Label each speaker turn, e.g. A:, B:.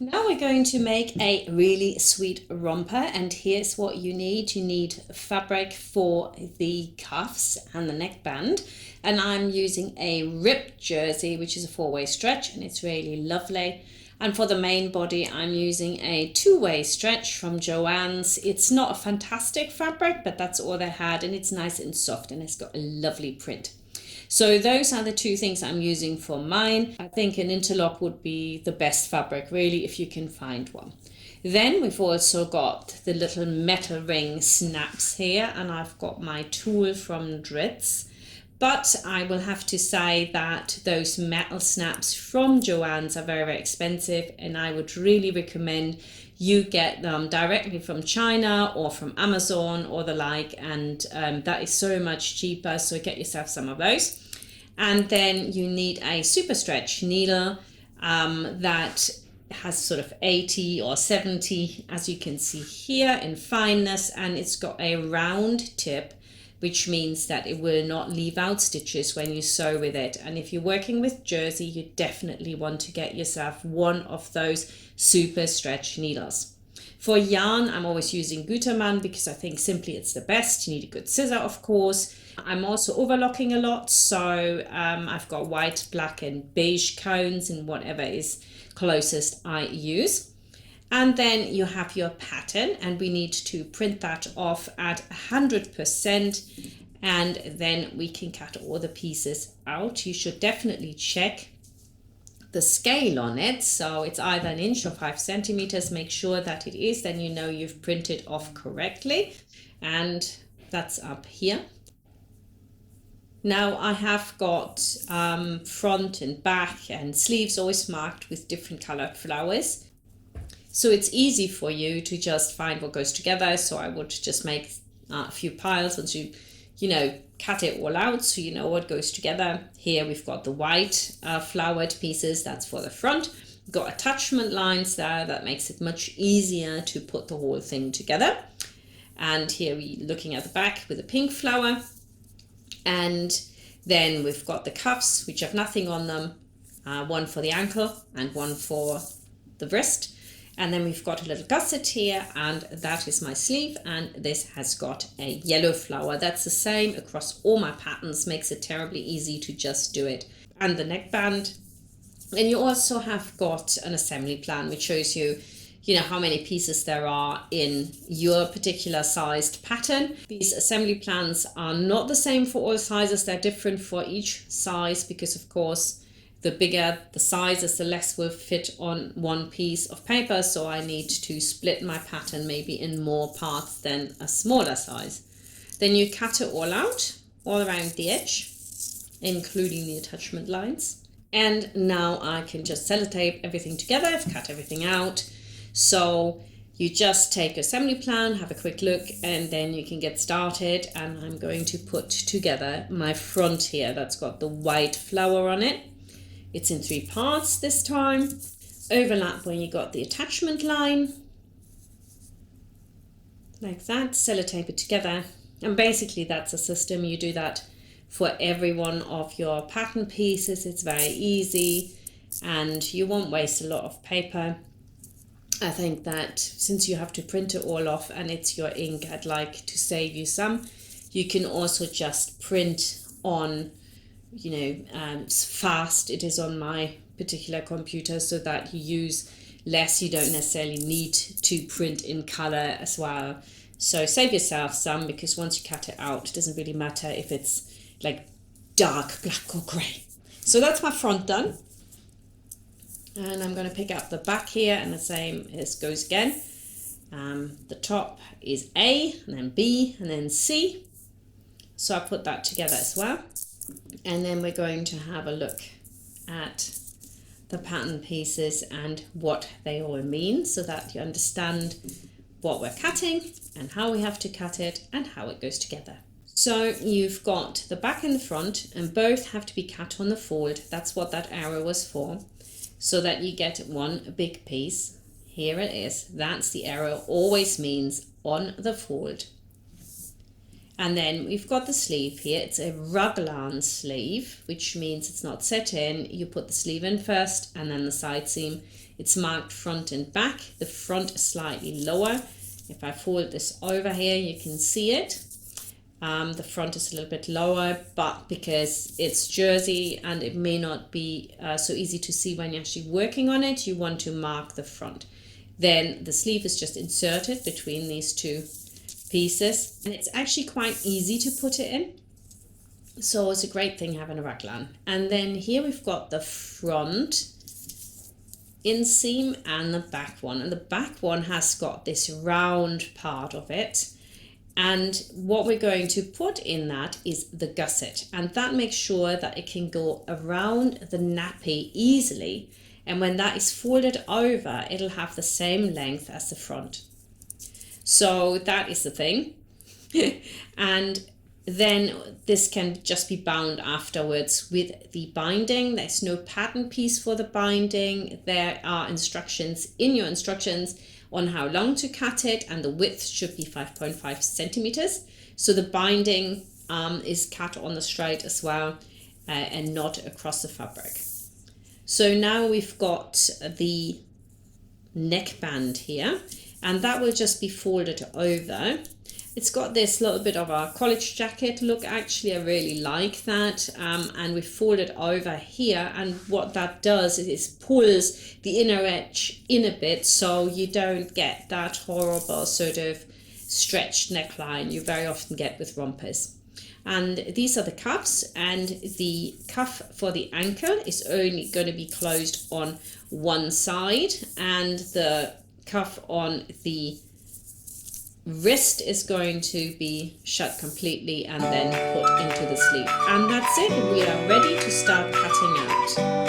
A: Now we're going to make a really sweet romper, and here's what you need. You need fabric for the cuffs and the neckband, and I'm using a ripped jersey, which is a four-way stretch, and it's really lovely. And for the main body, I'm using a two-way stretch from Joann's. It's not a fantastic fabric, but that's all they had, and it's nice and soft, and it's got a lovely print. So those are the two things I'm using for mine. I think an interlock would be the best fabric, really, if you can find one. Then we've also got the little metal ring snaps here, and I've got my tool from Dritz. But I will have to say that those metal snaps from Joann's are very, very expensive, and I would really recommend you get them directly from China or from Amazon or the like, and that is so much cheaper. So get yourself some of those. And then you need a super stretch needle that has sort of 80 or 70, as you can see here, in fineness, and it's got a round tip, which means that it will not leave out stitches when you sew with it. And if you're working with jersey, you definitely want to get yourself one of those super stretch needles. For yarn, I'm always using Gutermann because I think simply it's the best. You need a good scissor, of course. I'm also overlocking a lot, so I've got white, black and beige cones and whatever is closest I use. And then you have your pattern, and we need to print that off at 100%, and then we can cut all the pieces out. You should definitely check the scale on it, so it's either an inch or 5 centimeters. Make sure that it is, then you know you've printed off correctly, and that's up here. Now I have got front and back and sleeves always marked with different colored flowers, so it's easy for you to just find what goes together. So I would just make a few piles once you cut it all out, so you know what goes together. Here we've got the white flowered pieces, that's for the front. We've got attachment lines there, that makes it much easier to put the whole thing together. And here we're looking at the back with a pink flower. And then we've got the cuffs, which have nothing on them, one for the ankle and one for the wrist. And then we've got a little gusset here, and that is my sleeve, and this has got a yellow flower. That's the same across all my patterns, makes it terribly easy to just do it. And the neckband. And you also have got an assembly plan, which shows you how many pieces there are in your particular sized pattern. These assembly plans are not the same for all sizes. They're different for each size because, of course, the bigger the sizes, the less will fit on one piece of paper. So I need to split my pattern maybe in more parts than a smaller size. Then you cut it all out, all around the edge, including the attachment lines. And now I can just sellotape everything together. I've cut everything out. So you just take your assembly plan, have a quick look, and then you can get started. And I'm going to put together my front here. That's got the white flower on it. It's in 3 parts this time. Overlap when you got the attachment line. Like that, sellotape it together. And basically that's a system. You do that for every one of your pattern pieces. It's very easy and you won't waste a lot of paper. I think that since you have to print it all off and it's your ink, I'd like to save you some. You can also just print on, fast it is on my particular computer, so that you use less. You don't necessarily need to print in color as well. So save yourself some, because once you cut it out, it doesn't really matter if it's like dark black or gray. So that's my front done. And I'm going to pick up the back here, and the same as goes again. The top is A, and then B, and then C. So I put that together as well. And then we're going to have a look at the pattern pieces and what they all mean, so that you understand what we're cutting and how we have to cut it and how it goes together. So you've got the back and the front, and both have to be cut on the fold. That's what that arrow was for, so that you get one big piece. Here it is. That's the arrow, always means on the fold. And then we've got the sleeve here. It's a raglan sleeve, which means it's not set in. You put the sleeve in first, and then the side seam It's marked front and back. The front is slightly lower. If I fold this over here, you can see it. The front is a little bit lower, but because it's jersey and it may not be so easy to see when you're actually working on it, you want to mark the front. Then the sleeve is just inserted between these two pieces, and it's actually quite easy to put it in. So it's a great thing having a raglan. And then here we've got the front inseam and the back one. And the back one has got this round part of it. And what we're going to put in that is the gusset. And that makes sure that it can go around the nappy easily. And when that is folded over, it'll have the same length as the front. So that is the thing. And then this can just be bound afterwards with the binding. There's no pattern piece for the binding. There are instructions in your instructions on how long to cut it, and the width should be 5.5 centimeters. So the binding is cut on the straight as well, and not across the fabric. So now we've got the neckband here, and that will just be folded over. It's got this little bit of a college jacket look. Actually, I really like that. And we fold it over here. And what that does is pulls the inner edge in a bit, so you don't get that horrible sort of stretched neckline you very often get with rompers. And these are the cuffs, and the cuff for the ankle is only going to be closed on one side, and the cuff on the wrist is going to be shut completely and then put into the sleeve. And that's it. We are ready to start cutting out.